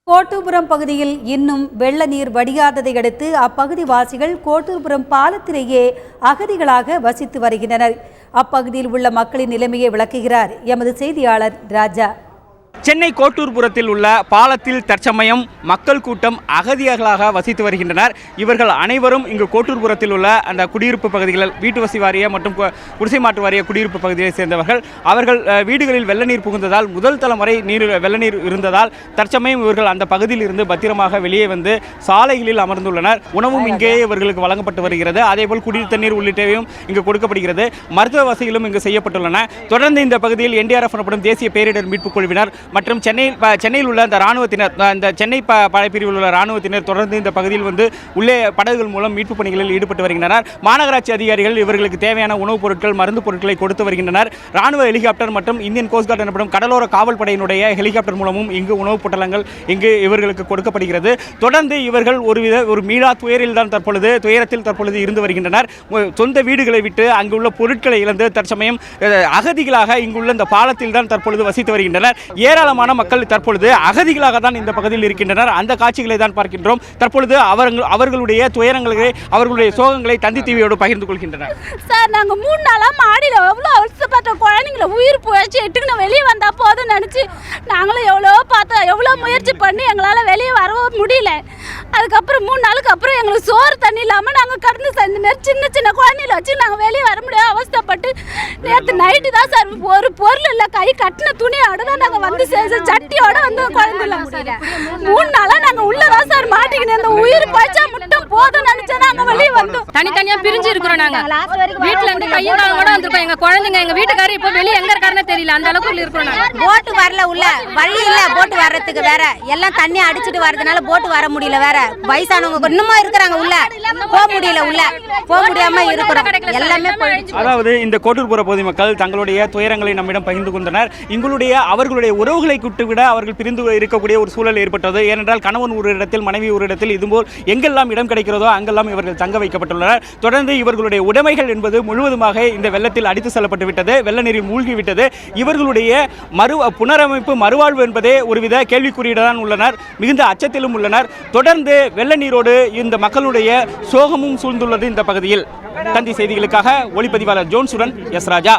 கோட்டூர்புரம் பகுதியில் இன்னும் வெள்ள நீர் வடியாததை அடுத்து அப்பகுதி வாசிகள் கோட்டூர்புரம் பாலத்திலேயே அகதிகளாக வசித்து வருகின்றனர். அப்பகுதியில் உள்ள மக்களின் நிலைமையை விளக்குகிறார் எமது செய்தியாளர் ராஜா. சென்னை கோட்டூர்புரத்தில் உள்ள பாலத்தில் தற்சமயம் மக்கள் கூட்டம் அகதிகளாக வசித்து வருகின்றனர். இவர்கள் அனைவரும் இங்கு கோட்டூர்புரத்தில் உள்ள அந்த குடியிருப்பு பகுதிகளில் வீட்டு வசதி வாரிய மற்றும் குடிசை மாற்று வாரிய குடியிருப்பு பகுதியை சேர்ந்தவர்கள். அவர்கள் வீடுகளில் வெள்ள நீர் புகுந்ததால் முதல் தளம் வரை வெள்ள நீர் இருந்ததால் தற்சமயம் இவர்கள் அந்த பகுதியில் இருந்து பத்திரமாக வெளியே வந்து சாலைகளில் அமர்ந்துள்ளனர். உணவும் இங்கேயே இவர்களுக்கு வழங்கப்பட்டு வருகிறது. அதேபோல் குடிநீர் தண்ணீர் உள்ளிட்டவையும் இங்கு கொடுக்கப்படுகிறது. மருத்துவ வசதிகளும் இங்கு செய்யப்பட்டுள்ளன. தொடர்ந்து இந்த பகுதியில் NDRF எனப்படும் தேசிய பேரிடர் மீட்புக் குழுவினர் மற்றும் சென்னையில் உள்ள அந்த இராணுவத்தினர், இந்த சென்னை படைப்பிரிவில் உள்ள இராணுவத்தினர் தொடர்ந்து இந்த பகுதியில் வந்து உள்ளே படகுகள் மூலம் மீட்பு பணிகளில் ஈடுபட்டு வருகின்றனர். மாநகராட்சி அதிகாரிகள் இவர்களுக்கு தேவையான உணவுப் பொருட்கள், மருந்து பொருட்களை கொடுத்து வருகின்றனர். இராணுவ ஹெலிகாப்டர் மற்றும் இந்தியன் கோஸ்ட் கார்டு எனப்படும் கடலோர காவல் படையினுடைய ஹெலிகாப்டர் மூலமும் இங்கு உணவுப் பொட்டலங்கள் இங்கு இவர்களுக்கு கொடுக்கப்படுகிறது. தொடர்ந்து இவர்கள் ஒரு மீளா துயரத்தில் தற்பொழுது இருந்து வருகின்றனர். சொந்த வீடுகளை விட்டு அங்குள்ள பொருட்களை இழந்து தற்சமயம் அகதிகளாக இங்குள்ள இந்த பாலத்தில் தான் தற்பொழுது வசித்து வருகின்றனர். ஏராளமான மக்கள் தற்பொழுது அகதிகளாக தான் இந்த பகுதியில் இருக்கின்றனர். அந்த காட்சிகளை தான் பார்க்கின்றோம். தற்பொழுது அவர்களுடைய துயரங்களை, அவர்களுடைய சோகங்களை தந்தி டிவியோடு பகிர்ந்து கொள்கின்றனர். சார், நாங்கள் 3 நாளாக மாடியில் எவ்வளோ அவசரப்பட்ட குழந்தைங்களை உயிர் போயிடுச்சு எட்டுக்குன்னு வெளியே வந்தால் போதும் நினச்சி நாங்களும் எவ்வளோ பார்த்தோம், எவ்வளோ முயற்சி பண்ணி எங்களால் வெளியே வரவும் முடியல. அதுக்கப்புறம் 3 நாளுக்கு அப்புறம் எங்களுக்கு சோறு தண்ணி இல்லாமல் நாங்கள் கடந்து இந்த மாரி சின்ன குழந்தைகளை வச்சு நாங்கள் வெளியே வர முடியாது அவஸ்தைப்பட்டு நேற்று நைட்டு தான் சார் ஒரு பொருள் இல்லை, கை கட்டின துணியோட தான் நாங்கள் வந்து சட்டியோட வந்து குழந்தைல 3 நாளாக நாங்கள் உள்ளதான் சார் மாட்டிக்கிட்டு இந்த உயிர் போச்சா மட்டும் போதும் நினைச்சா நாங்கள் வெளியே வந்தோம். தனித்தனியாக பிரிஞ்சு இருக்கிறோம். நாங்கள் வீட்டில் இருந்து கையும் காலோட வந்திருக்கோம். எங்கள் குழந்தைங்க, எங்கள் வீட்டுக்காரர் இப்போ வெளியே எங்கே இருக்காருன்னு தெரியல, அந்த அளவுக்கு இருக்கிறோம். நாங்கள் போட்டு வரல, உள்ள வழி இல்லை போட்டு வர்றதுக்கு, வேற எல்லாம் தண்ணி அடிச்சுட்டு வர்றதுனால போட்டு வர முடியல. வேற வயசானவங்க இன்னுமா இருக்கிறாங்க, உள்ள போக முடியல, உள்ள போக முடியாம இருக்கிறோம். எல்லாமே அதாவது இந்த கோட்டூர்புர பகுதி மக்கள் தங்களுடைய துயரங்களை நம்மிடம் பகிர்ந்து கொண்டனர். அவர்களுடைய உறவுகளை விட அவர்கள் பிரிந்து இருக்கக்கூடிய ஒரு சூழல் ஏற்பட்டது. ஏனென்றால் கணவன் ஒரு இடத்தில், மனைவி ஒரு இடத்தில், இதுபோல் எங்கெல்லாம் இடம் கிடைக்கிறதோ அங்கெல்லாம் இவர்கள் தங்க வைக்கப்பட்டுள்ளனர். தொடர்ந்து இவர்களுடைய உடைமைகள் என்பது முழுவதுமாக இந்த வெள்ளத்தில் அடித்து செல்லப்பட்டு விட்டது, வெள்ள நீரில் மூழ்கிவிட்டது. இவர்களுடைய புனரமைப்பு, மறுவாழ்வு என்பதே ஒருவித கேள்விக்குறியில்தான் உள்ளனர், மிகுந்த அச்சத்திலும் உள்ளனர். தொடர்ந்து வெள்ள நீரோடு இந்த மக்களுடைய சோகமும் சூழ்ந்துள்ளது இந்த பகுதியில். தந்தி செய்திகளுக்காக ஒளிப்பதிவாளர் ஜோன்சுடன் எஸ் ராஜா.